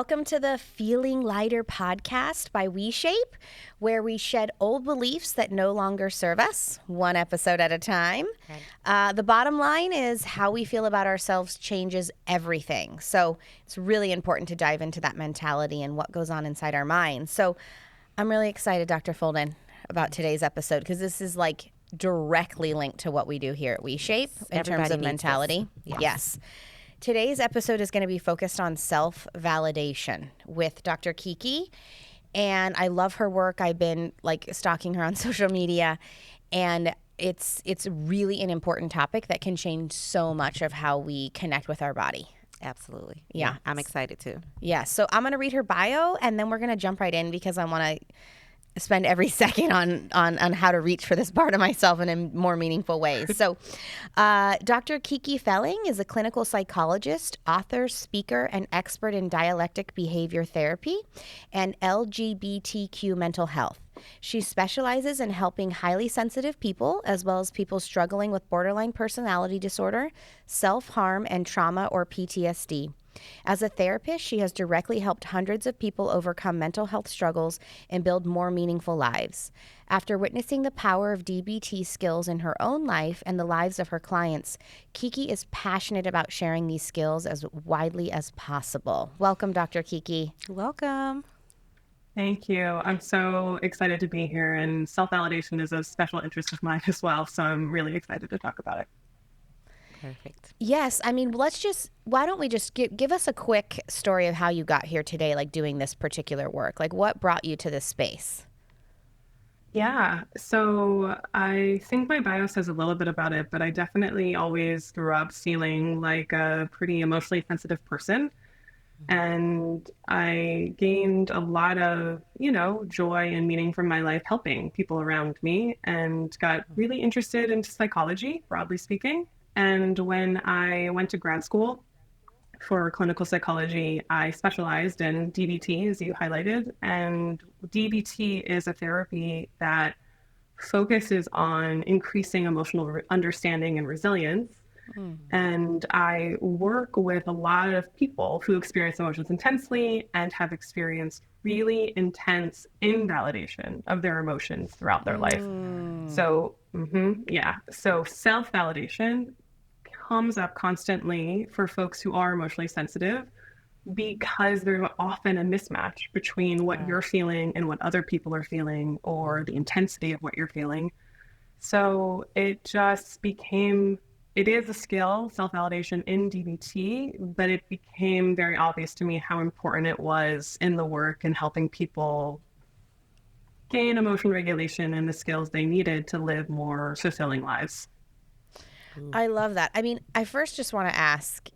Welcome to the Feeling Lighter podcast by WeShape, where we shed old beliefs that no longer serve us, one episode at a time. Okay. The bottom line is how we feel about ourselves changes everything. So it's really important to dive into that mentality and what goes on inside our minds. So I'm really excited, Dr. Folden, about today's episode because this is like directly linked to what we do here at WeShape in terms of mentality. Yes. Today's episode is going to be focused on self-validation with Dr. Kiki, and I love her work. I've been stalking her on social media, and it's really an important topic that can change so much of how we connect with our body. Absolutely. Yeah. I'm excited too. Yeah. So I'm going to read her bio, and then we're going to jump right in because I want to spend every second on how to reach for this part of myself in more meaningful ways. So Dr. Kiki Fehling is a clinical psychologist, author, speaker, and expert in dialectic behavior therapy and LGBTQ mental health. She specializes in helping highly sensitive people, as well as people struggling with borderline personality disorder, self-harm, and trauma or PTSD. As a therapist, she has directly helped hundreds of people overcome mental health struggles and build more meaningful lives. After witnessing the power of DBT skills in her own life and the lives of her clients, Kiki is passionate about sharing these skills as widely as possible. Welcome, Dr. Kiki. Welcome. Thank you. I'm so excited to be here, and self-validation is a special interest of mine as well, so I'm really excited to talk about it. Perfect. Yes. I mean, why don't we just give us a quick story of how you got here today, doing this particular work? What brought you to this space? Yeah. So I think my bio says a little bit about it, but I definitely always grew up feeling like a pretty emotionally sensitive person. And I gained a lot of, joy and meaning from my life helping people around me and got really interested into psychology, broadly speaking. And when I went to grad school for clinical psychology, I specialized in DBT, as you highlighted. And DBT is a therapy that focuses on increasing emotional understanding and resilience. And I work with a lot of people who experience emotions intensely and have experienced really intense invalidation of their emotions throughout their life. So, So self-validation comes up constantly for folks who are emotionally sensitive because there's often a mismatch between what you're feeling and what other people are feeling, or the intensity of what you're feeling. So it is a skill, self-validation in DBT, but it became very obvious to me how important it was in the work and helping people gain emotional regulation and the skills they needed to live more fulfilling lives. I love that. I mean, I first just want to ask,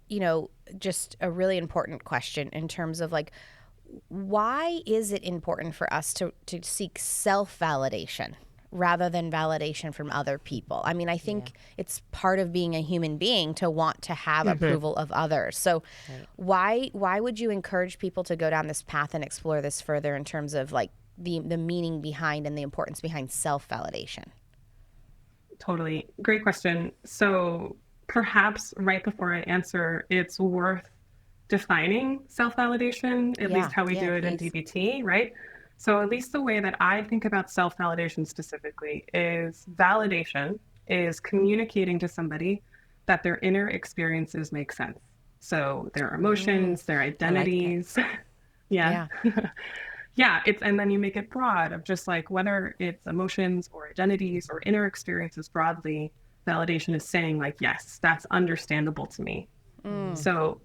just a really important question in terms of why is it important for us to seek self-validation rather than validation from other people? I mean, I think it's part of being a human being to want to have approval of others. So why would you encourage people to go down this path and explore this further in terms of the meaning behind and the importance behind self-validation? Totally. Great question. So perhaps right before I answer, it's worth defining self-validation, at least how we do it in DBT, right? So at least the way that I think about self-validation specifically is validation is communicating to somebody that their inner experiences make sense. So their emotions, their identities. Yeah, and then you make it broad of just whether it's emotions or identities or inner experiences broadly, validation is saying yes, that's understandable to me. So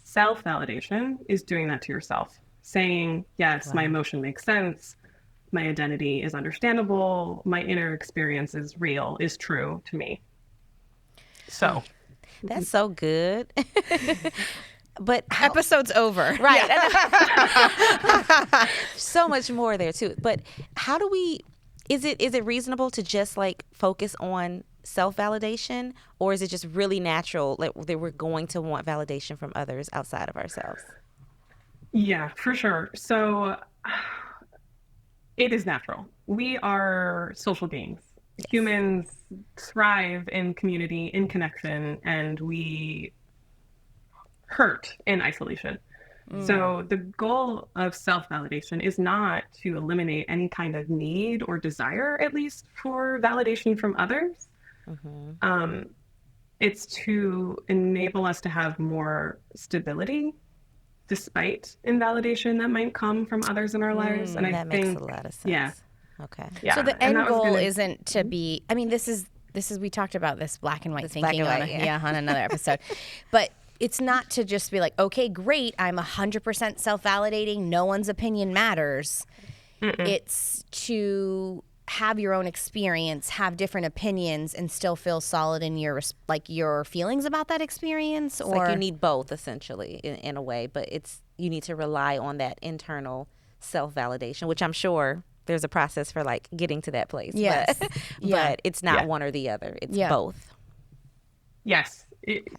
self-validation is doing that to yourself, saying, yes, my emotion makes sense, my identity is understandable, my inner experience is real, is true to me. So that's so good. But episode's over. Right. So much more there too. But how do is it reasonable to just focus on self-validation, or is it just really natural that we're going to want validation from others outside of ourselves? Yeah, for sure. So it is natural. We are social beings. Yes. Humans thrive in community, in connection, and we hurt in isolation. So the goal of self-validation is not to eliminate any kind of need or desire, at least for validation from others. It's to enable us to have more stability despite invalidation that might come from others in our lives. And I That think, makes a lot of sense. yeah, Okay. yeah. So the and end that was goal gonna- isn't to be, I mean, this is we talked about this black and white This black thinking and on, white, yeah. on another episode. But it's not to just be like, okay, great, I'm 100% self-validating, no one's opinion matters. It's to have your own experience, have different opinions, and still feel solid in your your feelings about that experience. It's Or like you need both, essentially, in a way, but you need to rely on that internal self-validation, which I'm sure there's a process for like getting to that place. Yes. But, Yeah. but it's not Yeah. one or the other. It's Yeah. both. Yes.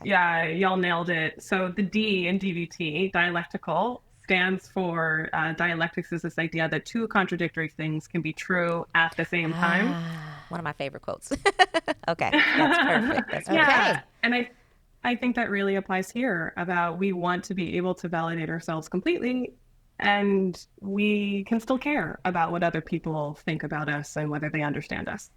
Yeah, y'all nailed it. So the D in DBT, dialectical, stands for dialectics is this idea that two contradictory things can be true at the same time. One of my favorite quotes. Okay. That's perfect. That's perfect. Yeah. And I think that really applies here about we want to be able to validate ourselves completely, and we can still care about what other people think about us and whether they understand us.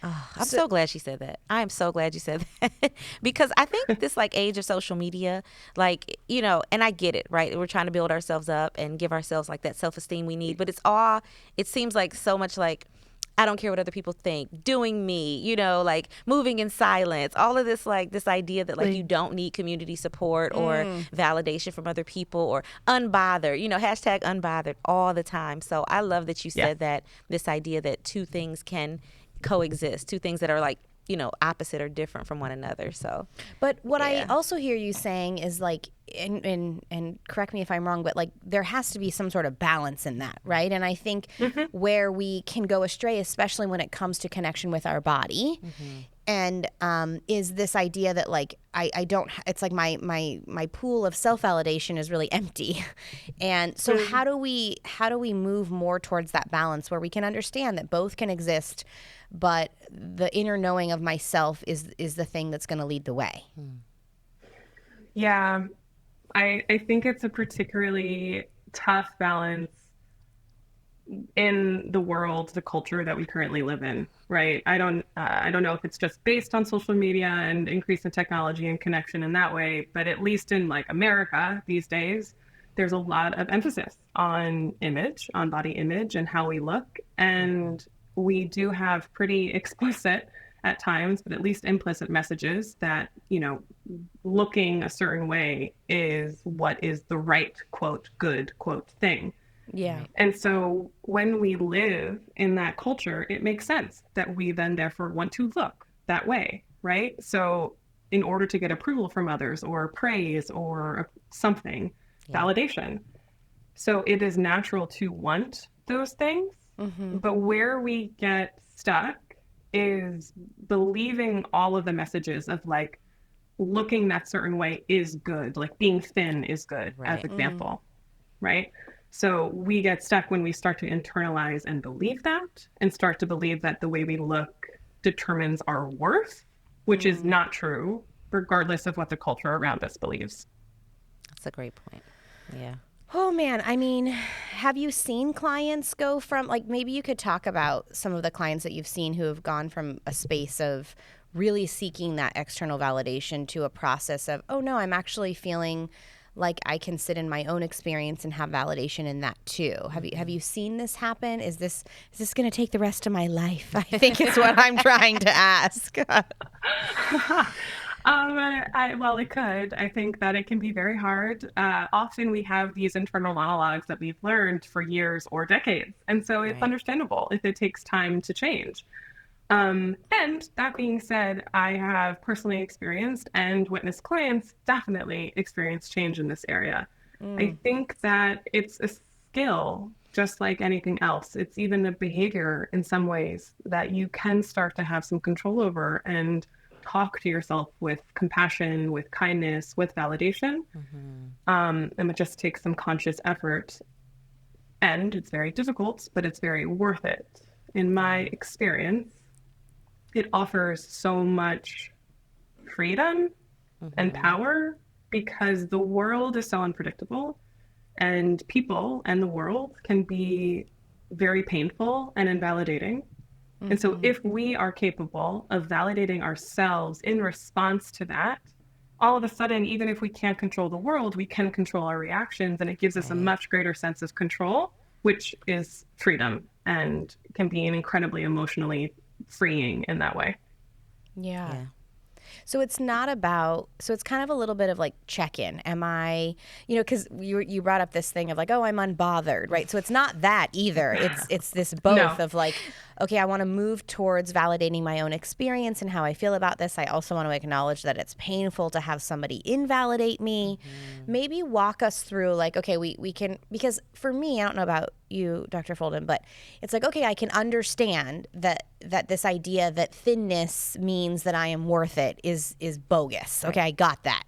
Oh, I'm so glad she said that. I am so glad you said that because I think this like age of social media, like, you know, and I get it, right? We're trying to build ourselves up and give ourselves like that self-esteem we need, but it seems like so much like, I don't care what other people think, doing me, you know, like moving in silence, all of this, like this idea that like you don't need community support or validation from other people or unbothered, you know, hashtag unbothered all the time. So I love that you said that, this idea that two things can coexist, two things that are like, you know, opposite or different from one another. So, But what I also hear you saying is like, and correct me if I'm wrong, but like there has to be some sort of balance in that, right? And I think where we can go astray, especially when it comes to connection with our body, and is this idea that like I don't, it's like my pool of self-validation is really empty. And so how do we move more towards that balance where we can understand that both can exist, but the inner knowing of myself is the thing that's going to lead the way? Yeah, I think it's a particularly tough balance in the world, the culture that we currently live in, right? I don't know if it's just based on social media and increase in technology and connection in that way, but at least in like America these days, there's a lot of emphasis on image, on body image and how we look. And we do have pretty explicit at times, but at least implicit messages that, you know, looking a certain way is what is the right, quote, good, quote, thing. Yeah. And so when we live in that culture, it makes sense that we then therefore want to look that way, right? So in order to get approval from others or praise or something, validation. So it is natural to want those things, but where we get stuck is believing all of the messages of like looking that certain way is good, like being thin is good, as example, right? So we get stuck when we start to internalize and believe that and start to believe that the way we look determines our worth, which is not true, regardless of what the culture around us believes. that's a great point. Yeah. Oh man, I mean, have you seen clients go from, like, maybe you could talk about some of the clients that you've seen who have gone from a space of really seeking that external validation to a process of, oh no, I'm actually feeling like I can sit in my own experience and have validation in that too. Have you seen this happen? Is this going to take the rest of my life? I think is what I'm trying to ask. Well, it could. I think that it can be very hard. Often we have these internal monologues that we've learned for years or decades. And so it's understandable if it takes time to change. And that being said, I have personally experienced and witnessed clients definitely experience change in this area. I think that it's a skill, just like anything else. It's even a behavior in some ways that you can start to have some control over and talk to yourself with compassion, with kindness, with validation. And it just takes some conscious effort. And it's very difficult, but it's very worth it. In my experience, it offers so much freedom and power because the world is so unpredictable. And people and the world can be very painful and invalidating. And so if we are capable of validating ourselves in response to that, all of a sudden, even if we can't control the world, we can control our reactions. And it gives us a much greater sense of control, which is freedom and can be incredibly emotionally freeing in that way. Yeah. So it's not about, so it's kind of a little bit of like check-in. Am I, because you brought up this thing of like, oh, I'm unbothered, right? So it's not that either. It's this both of like, okay, I want to move towards validating my own experience and how I feel about this. I also want to acknowledge that it's painful to have somebody invalidate me. Maybe walk us through like, okay, we can, because for me, I don't know about you, Dr. Folden, but it's like, okay, I can understand that this idea that thinness means that I am worth it is bogus. Okay, I got that.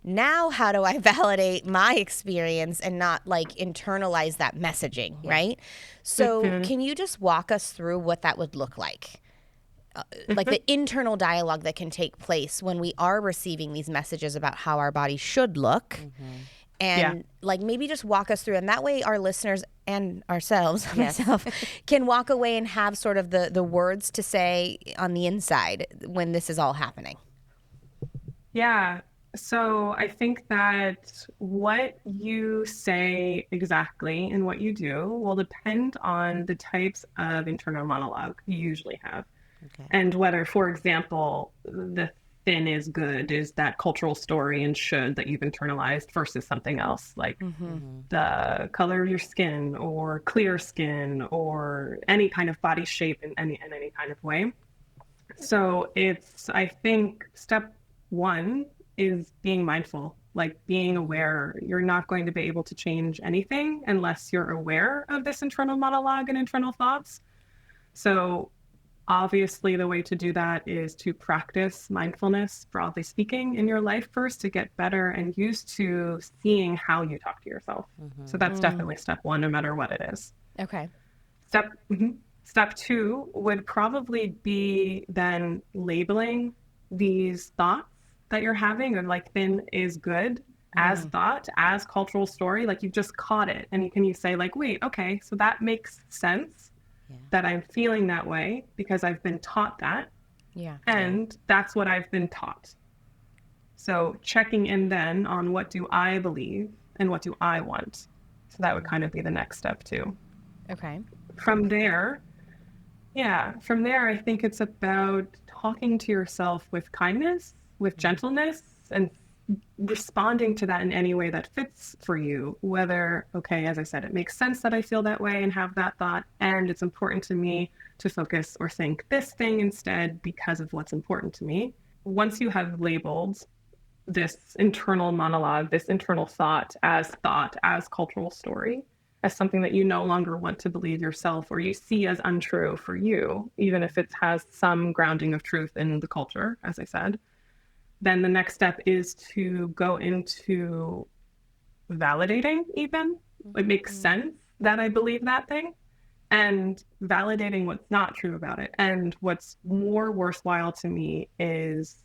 Now, how do I validate my experience and not like internalize that messaging, right? So can you just walk us through what that would look like? Like the internal dialogue that can take place when we are receiving these messages about how our body should look. And like maybe just walk us through, and that way our listeners and ourselves, myself, can walk away and have sort of the words to say on the inside when this is all happening. Yeah. So I think that what you say exactly and what you do will depend on the types of internal monologue you usually have. And whether, for example, the thin is good is that cultural story and should that you've internalized versus something else like the color of your skin or clear skin or any kind of body shape in any kind of way. So it's, I think, step one is being mindful, like being aware. You're not going to be able to change anything unless you're aware of this internal monologue and internal thoughts. So obviously, the way to do that is to practice mindfulness, broadly speaking, in your life first to get better and used to seeing how you talk to yourself. So that's definitely step one, no matter what it is. Okay. Step two would probably be then labeling these thoughts that you're having, and like thin is good as thought, as cultural story, like you've just caught it. And you say like, wait, okay, so that makes sense. That I'm feeling that way because I've been taught that. And that's what I've been taught. So checking in then on what do I believe and what do I want. So that would kind of be the next step too. Okay. From there, I think it's about talking to yourself with kindness, with gentleness, and responding to that in any way that fits for you, whether, okay, as I said, it makes sense that I feel that way and have that thought, and it's important to me to focus or think this thing instead because of what's important to me. Once you have labeled this internal monologue, this internal thought, as cultural story, as something that you no longer want to believe yourself or you see as untrue for you, even if it has some grounding of truth in the culture, as I said, then the next step is to go into validating even. It makes sense that I believe that thing and validating what's not true about it. And what's more worthwhile to me is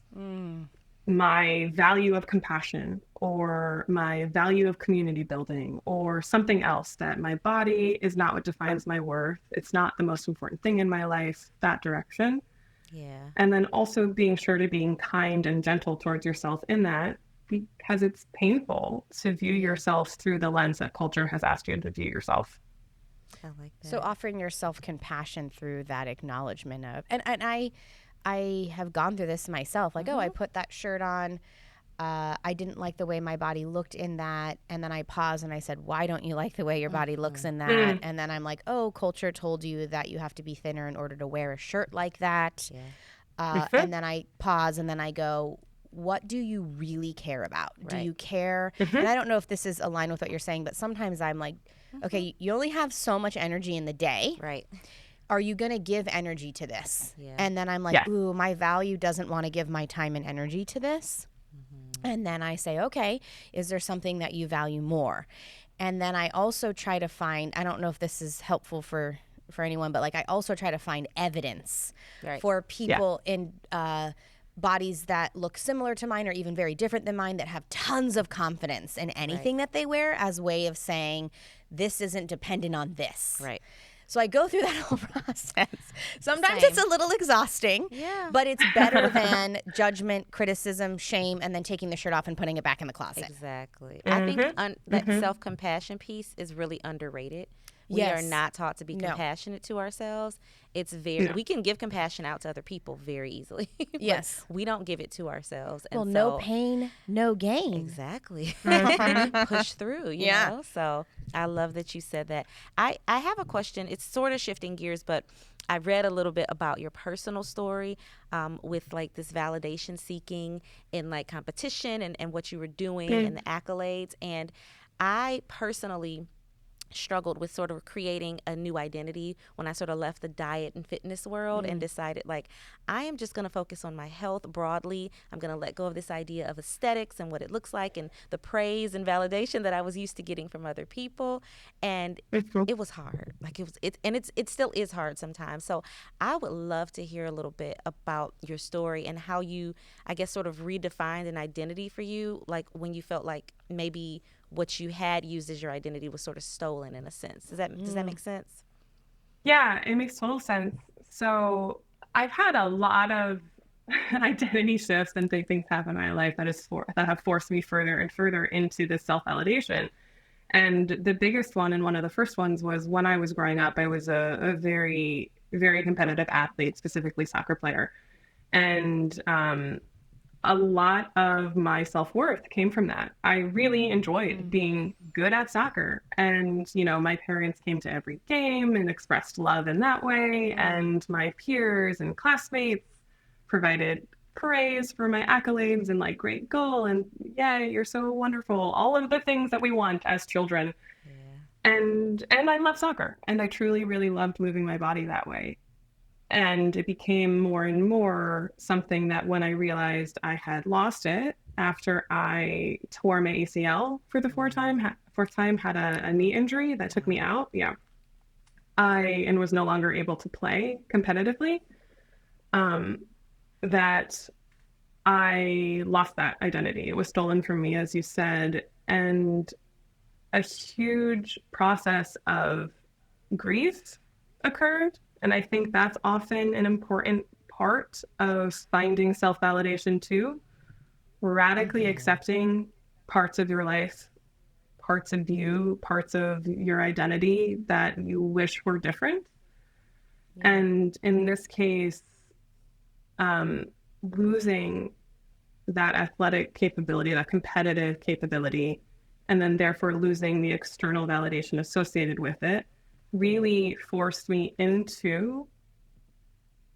my value of compassion or my value of community building or something else, that my body is not what defines my worth. It's not the most important thing in my life, that direction. And then also being sure to being kind and gentle towards yourself in that, because it's painful to view yourself through the lens that culture has asked you to view yourself. I like that. So offering yourself compassion through that acknowledgement of, and I have gone through this myself, like, oh, I put that shirt on. I didn't like the way my body looked in that. And then I paused and I said, why don't you like the way your body looks in that? And then I'm like, oh, culture told you that you have to be thinner in order to wear a shirt like that. And then I pause and then I go, what do you really care about? Do you care? And I don't know if this is aligned with what you're saying, but sometimes I'm like, okay, you only have so much energy in the day. Right. Are you going to give energy to this? And then I'm like, ooh, my value doesn't want to give my time and energy to this. And then I say, okay, is there something that you value more? And then I also try to find, I don't know if this is helpful for anyone, but like I also try to find evidence for people in bodies that look similar to mine or even very different than mine that have tons of confidence in anything that they wear as a way of saying this isn't dependent on this. Right. So I go through that whole process. Sometimes Same. it's a little exhausting, but it's better than judgment, criticism, shame, and then taking the shirt off and putting it back in the closet. Exactly. I think that self-compassion piece is really underrated. We are not taught to be compassionate to ourselves. It's we can give compassion out to other people very easily. Yes. We don't give it to ourselves. Well, no pain, no gain. Exactly. Push through, you know? So I love that you said that. I have a question. It's sort of shifting gears, but I read a little bit about your personal story with like this validation seeking in like competition and what you were doing and the accolades. And I personally struggled with sort of creating a new identity when I sort of left the diet and fitness world and decided like I am just going to focus on my health broadly. I'm going to let go of this idea of aesthetics and what it looks like and the praise and validation that I was used to getting from other people. And it was hard. Like it still is hard sometimes. So I would love to hear a little bit about your story and how you, I guess, sort of redefined an identity for you, like when you felt like maybe what you had used as your identity was sort of stolen in a sense. Does that make sense? Yeah, it makes total sense. So I've had a lot of identity shifts and big things happen in my life that have forced me further and further into this self-validation. And the biggest one and one of the first ones was when I was growing up, I was a very, very competitive athlete, specifically soccer player. And a lot of my self-worth came from that. I really enjoyed being good at soccer. And, you know, my parents came to every game and expressed love in that way. And my peers and classmates provided praise for my accolades and like great goal. And yeah, you're so wonderful. All of the things that we want as children. Yeah. And I love soccer. And I truly, really loved moving my body that way. And it became more and more something that when I realized I had lost it after I tore my ACL for the fourth time, had a knee injury that took me out. Yeah. And was no longer able to play competitively. That I lost that identity. It was stolen from me, as you said. And a huge process of grief occurred. And I think that's often an important part of finding self-validation too. Radically accepting parts of your life, parts of you, parts of your identity that you wish were different. Yeah. And in this case, losing that athletic capability, that competitive capability, and then therefore losing the external validation associated with it, really forced me into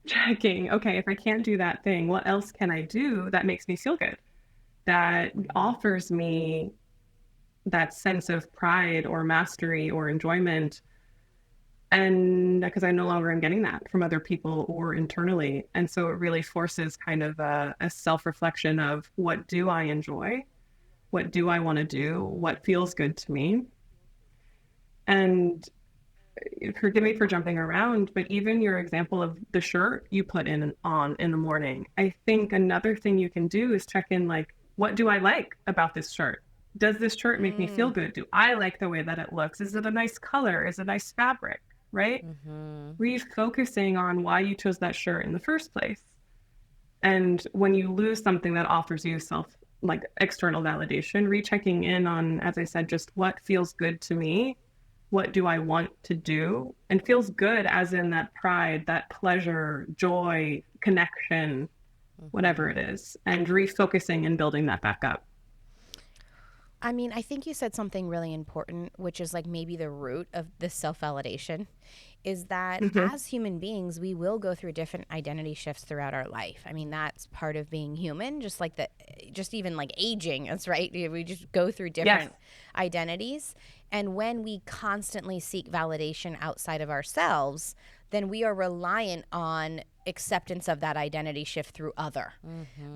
checking, okay, if I can't do that thing, what else can I do that makes me feel good? That offers me that sense of pride or mastery or enjoyment. And because I no longer am getting that from other people or internally. And so it really forces kind of a self-reflection of what do I enjoy? What do I want to do? What feels good to me? And forgive me for jumping around, but even your example of the shirt you put on in the morning, I think another thing you can do is check in, like, what do I like about this shirt? Does this shirt make me feel good? Do I like the way that it looks? Is it a nice color? Is it nice fabric? Right? Refocusing on why you chose that shirt in the first place. And when you lose something that offers you external validation, rechecking in on, as I said, just what feels good to me. What do I want to do? And feels good as in that pride, that pleasure, joy, connection, whatever it is, and refocusing and building that back up. I mean, I think you said something really important, which is like maybe the root of this self-validation, is that as human beings, we will go through different identity shifts throughout our life. I mean, that's part of being human, just even like aging, that's right. We just go through different identities. And when we constantly seek validation outside of ourselves, then we are reliant on acceptance of that identity shift through other.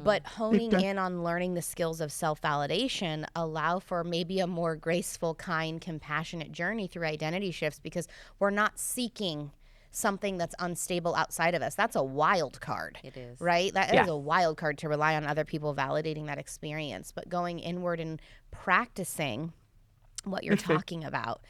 But honing in on learning the skills of self-validation allow for maybe a more graceful, kind, compassionate journey through identity shifts, because we're not seeking something that's unstable outside of us. That's a wild card. It is. Right? That Yeah. is a wild card to rely on other people validating that experience. But going inward and practicing what you're talking about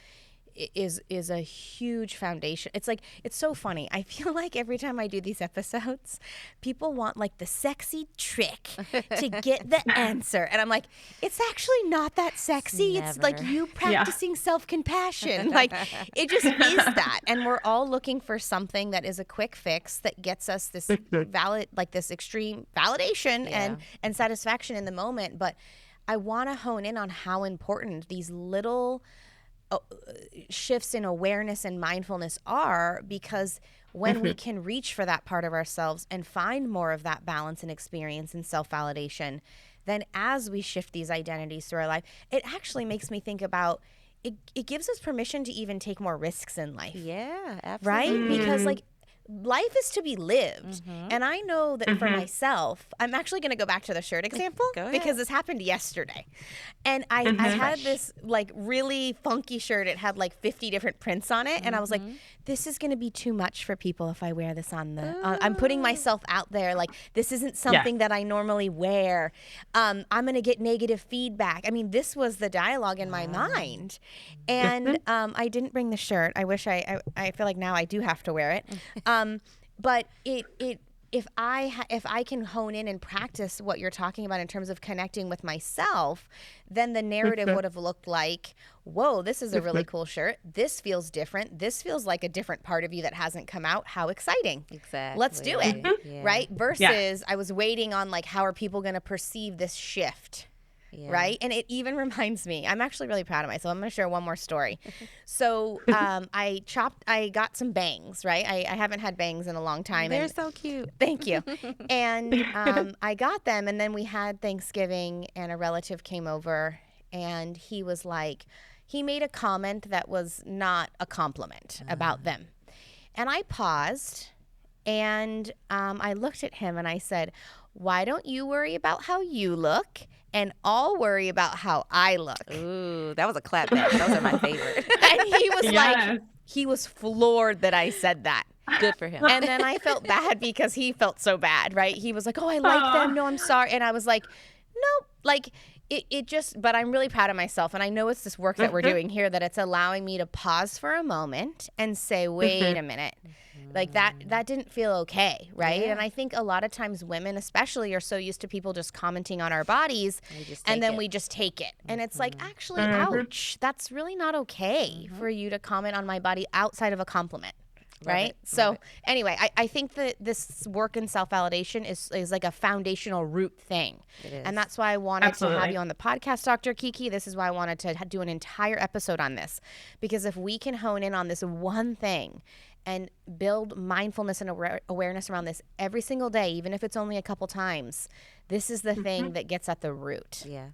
is a huge foundation. It's like, it's so funny. I feel like every time I do these episodes, people want like the sexy trick to get the answer. And I'm like, it's actually not that sexy. It's like Never. you practicing self-compassion. Like, it just is that. And we're all looking for something that is a quick fix that gets us this this extreme validation and satisfaction in the moment. But I want to hone in on how important these little shifts in awareness and mindfulness are, because when we can reach for that part of ourselves and find more of that balance and experience and self-validation, then as we shift these identities through our life, it actually makes me think about it gives us permission to even take more risks in life. Yeah, absolutely. Right? Because like, life is to be lived. And I know that for myself, I'm actually going to go back to the shirt example because this happened yesterday. And I had this like really funky shirt. It had like 50 different prints on it. And I was like, this is going to be too much for people if I wear this on the, I'm putting myself out there. Like, this isn't something that I normally wear. I'm going to get negative feedback. I mean, this was the dialogue in my mind. And I didn't bring the shirt. I wish I feel like now I do have to wear it. But if I can hone in and practice what you're talking about in terms of connecting with myself, then the narrative would have looked like, whoa, this is a really cool shirt. This feels different. This feels like a different part of you that hasn't come out. How exciting. Exactly. Let's do it. Right? Versus I was waiting on like, how are people going to perceive this shift? Right? And it even reminds me, I'm actually really proud of myself. I'm going to share one more story. So I got some bangs, right? I haven't had bangs in a long time. They're so cute. Thank you. And I got them, and then we had Thanksgiving, and a relative came over, and he was like, he made a comment that was not a compliment about them. And I paused, and I looked at him, and I said, why don't you worry about how you look? And I'll worry about how I look. Ooh, that was a clap back. Those are my favorite. And he was like, he was floored that I said that. Good for him. And then I felt bad because he felt so bad, right? He was like, oh, I like them. No, I'm sorry. And I was like, nope. Like, it just, but I'm really proud of myself. And I know it's this work that we're doing here that it's allowing me to pause for a moment and say, wait a minute. Like that didn't feel okay, right? And I think a lot of times women especially are so used to people just commenting on our bodies, and then we just take it. And it's like, actually, ouch, that's really not okay for you to comment on my body outside of a compliment. Right? So anyway, I think that this work in self-validation is like a foundational root thing. It is. And that's why I wanted to have you on the podcast, Dr. Kiki. This is why I wanted to do an entire episode on this. Because if we can hone in on this one thing and build mindfulness and awareness around this every single day, even if it's only a couple times, this is the thing that gets at the root. Yeah.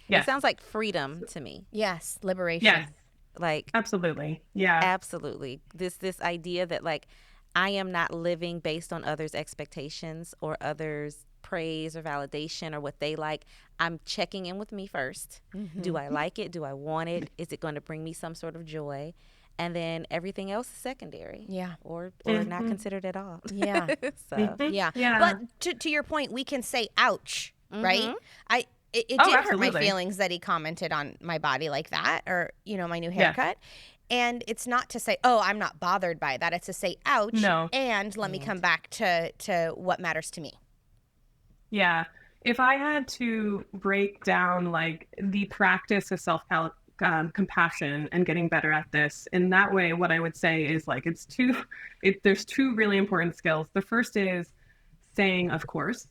It sounds like freedom to me. Yes, liberation. Yes. Like, absolutely. Yeah. Absolutely. This idea that like I am not living based on others' expectations or others' praise or validation or what they like. I'm checking in with me first. Do I like it? Do I want it? Is it going to bring me some sort of joy? And then everything else is secondary. Yeah. Or not considered at all. Yeah. So yeah. But to your point, we can say ouch, right? It did hurt my feelings that he commented on my body like that, or, you know, my new haircut. And it's not to say, oh, I'm not bothered by that. It's to say, ouch, and let me come back to what matters to me. Yeah. If I had to break down like the practice of compassion and getting better at this in that way, what I would say is like there's two really important skills. The first is saying, of course.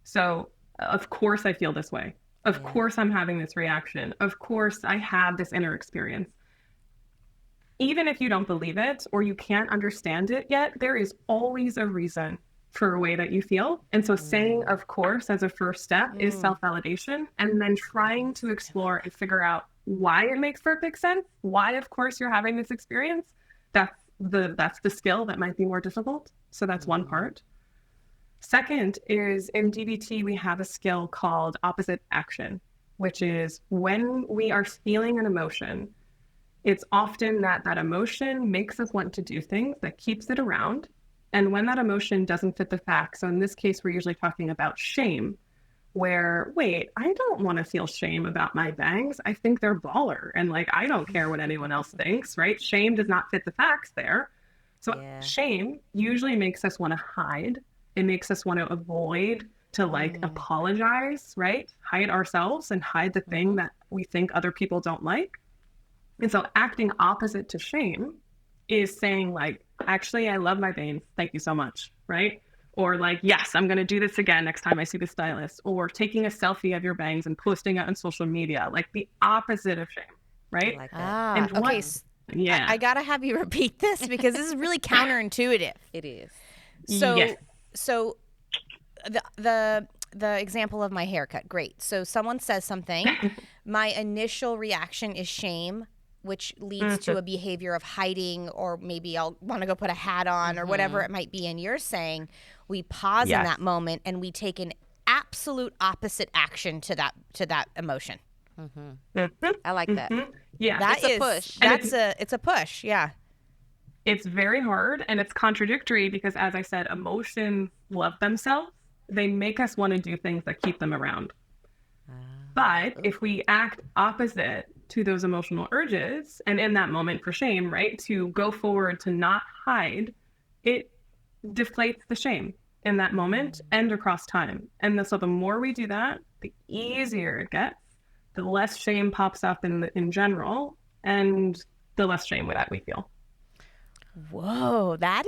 So of course I feel this way. Of course I'm having this reaction. Of course I have this inner experience. Even if you don't believe it or you can't understand it yet, there is always a reason for a way that you feel. And so saying, of course, as a first step is self-validation, and then trying to explore and figure out why it makes perfect sense, why, of course, you're having this experience. That's the skill that might be more difficult. So that's one part. Second is in DBT, we have a skill called opposite action, which is when we are feeling an emotion, It's often that that emotion makes us want to do things, that keeps it around. And when that emotion doesn't fit the facts, so in this case, we're usually talking about shame, where, wait, I don't want to feel shame about my bangs. I think they're baller. And like, I don't care what anyone else thinks, right? Shame does not fit the facts there. So shame usually makes us want to hide. It makes us want to avoid, to like apologize, right? Hide ourselves and hide the thing that we think other people don't like. And so acting opposite to shame is saying like, actually, I love my bangs. Thank you so much, right? Or like, yes, I'm going to do this again next time I see the stylist. Or taking a selfie of your bangs and posting it on social media, like the opposite of shame, right? I like that. And Okay. Yeah. I got to have you repeat this because this is really counterintuitive. It is. So, Yes. so the example of my haircut, great. So someone says something, my initial reaction is shame, which leads to a behavior of hiding, or maybe I'll want to go put a hat on or whatever it might be. And you're saying we pause in that moment and we take an absolute opposite action to that emotion. I like that. Yeah. That's a push. It's a push. Yeah. It's very hard and it's contradictory because, as I said, emotions love themselves. They make us want to do things that keep them around. But if we act opposite to those emotional urges, and in that moment for shame, right, to go forward, to not hide, it deflates the shame in that moment and across time. And so the more we do that, the easier it gets, the less shame pops up in general, and the less shame that we feel. Whoa, that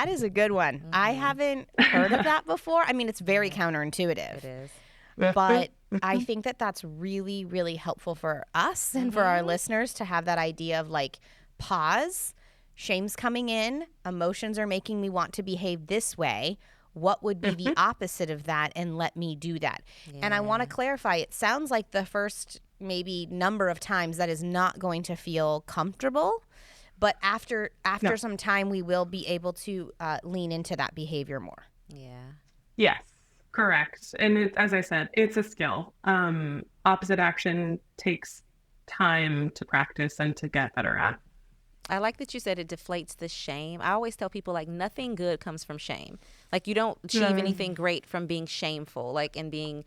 is a good one. I haven't heard of that before. I mean, it's very counterintuitive. It is. But I think that that's really, really helpful for us and for our listeners to have that idea of like, pause, shame's coming in, emotions are making me want to behave this way. What would be the opposite of that? And let me do that. Yeah. And I want to clarify, it sounds like the first maybe number of times that is not going to feel comfortable. But after some time, we will be able to lean into that behavior more. Yeah. Yes, correct. And as I said, it's a skill. Opposite action takes time to practice and to get better at. I like that you said it deflates the shame. I always tell people like nothing good comes from shame. Like you don't achieve anything great from being shameful, like and being,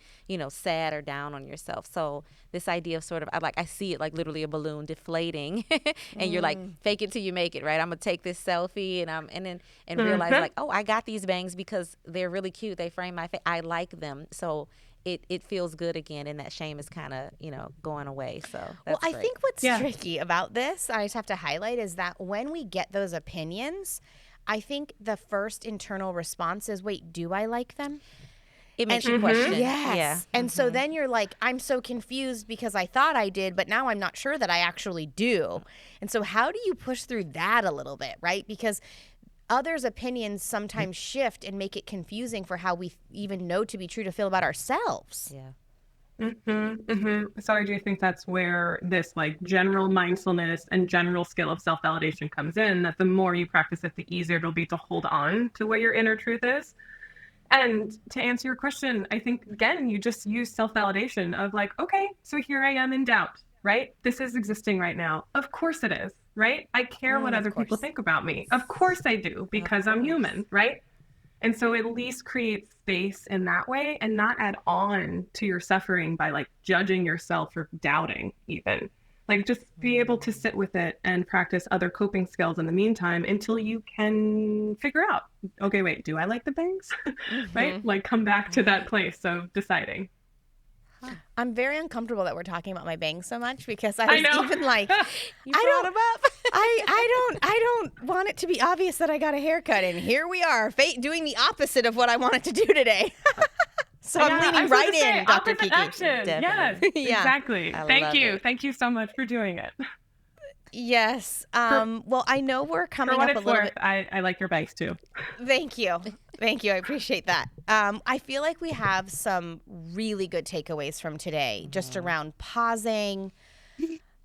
sad or down on yourself. So this idea of sort of, I see it like literally a balloon deflating and you're like, fake it till you make it, right? I'm gonna take this selfie and realize like, oh, I got these bangs because they're really cute. They frame my face. I like them. So it feels good again, and that shame is kind of, going away. So that's I great. think what's tricky about this, I just have to highlight, is that when we get those opinions, I think the first internal response is, wait, do I like them? It makes you question. Yes. Yeah. And so then you're like, I'm so confused because I thought I did, but now I'm not sure that I actually do. And so how do you push through that a little bit, right? Because others' opinions sometimes shift and make it confusing for how we even know to be true to feel about ourselves. Yeah. So I do think that's where this like general mindfulness and general skill of self-validation comes in, that the more you practice it, the easier it'll be to hold on to what your inner truth is. And to answer your question, I think, again, you just use self-validation of like, okay, so here I am in doubt, right? This is existing right now. Of course it is, right? I care what other people think about me. Of course I do, because I'm human, right? And so at least create space in that way and not add on to your suffering by like judging yourself or doubting even. Like just be able to sit with it and practice other coping skills in the meantime until you can figure out, okay, wait, do I like the bangs? Right? Like come back to that place of deciding. I'm very uncomfortable that we're talking about my bangs so much because I was even like, You brought them up. I don't want it to be obvious that I got a haircut, and here we are, doing the opposite of what I wanted to do today. So I'm leaning right in, Dr. Kiki. Action. Yes, exactly. Thank you so much for doing it. Yes. Well, I know we're coming up a little bit. I like your bangs too. Thank you. I appreciate that. I feel like we have some really good takeaways from today, just around pausing,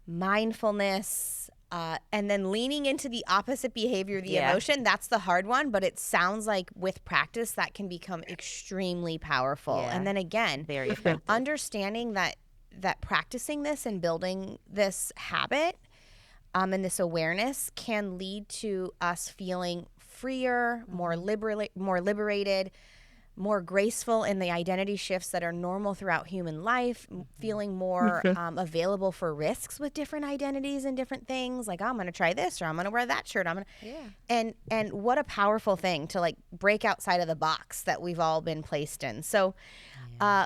mindfulness, and then leaning into the opposite behavior, the emotion. That's the hard one, but it sounds like with practice that can become extremely powerful. Yeah. And then again, Very effective. understanding that practicing this and building this habit and this awareness can lead to us feeling freer, more liberated, more graceful in the identity shifts that are normal throughout human life, feeling more available for risks with different identities and different things. Like, oh, I'm going to try this, or I'm going to wear that shirt. And what a powerful thing to like break outside of the box that we've all been placed in. So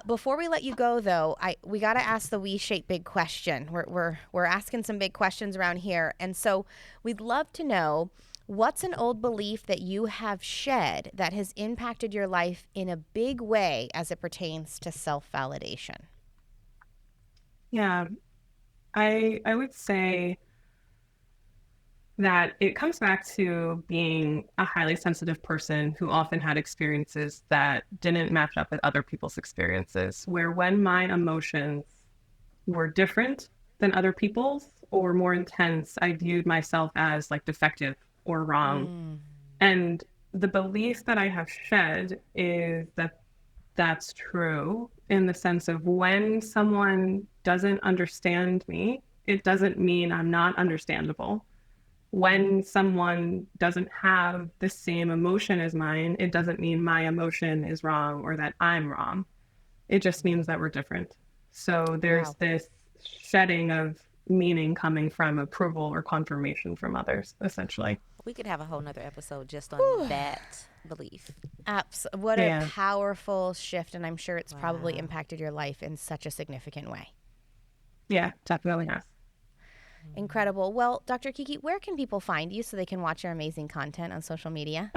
before we let you go, though, we got to ask the We Shape Big question. We're asking some big questions around here, and so we'd love to know, what's an old belief that you have shed that has impacted your life in a big way as it pertains to self-validation? Yeah, I would say that it comes back to being a highly sensitive person who often had experiences that didn't match up with other people's experiences, where when my emotions were different than other people's or more intense, I viewed myself as like defective or wrong. And the belief that I have shed is that that's true in the sense of when someone doesn't understand me, it doesn't mean I'm not understandable. When someone doesn't have the same emotion as mine, it doesn't mean my emotion is wrong or that I'm wrong. It just means that we're different. So there's this shedding of meaning coming from approval or confirmation from others, essentially. We could have a whole nother episode just on that belief. What a powerful shift, and I'm sure it's probably impacted your life in such a significant way. Yeah, definitely has. Incredible. Well, Dr. Kiki, where can people find you so they can watch your amazing content on social media?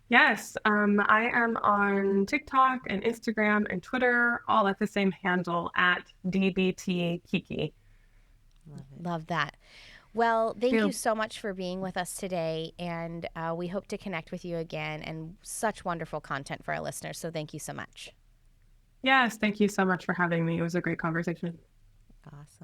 Yes, I am on TikTok and Instagram and Twitter, all at the same handle at DBT Kiki. Love that. Well, thank you so much for being with us today, and we hope to connect with you again, and such wonderful content for our listeners. So thank you so much. Yes, thank you so much for having me. It was a great conversation. Awesome.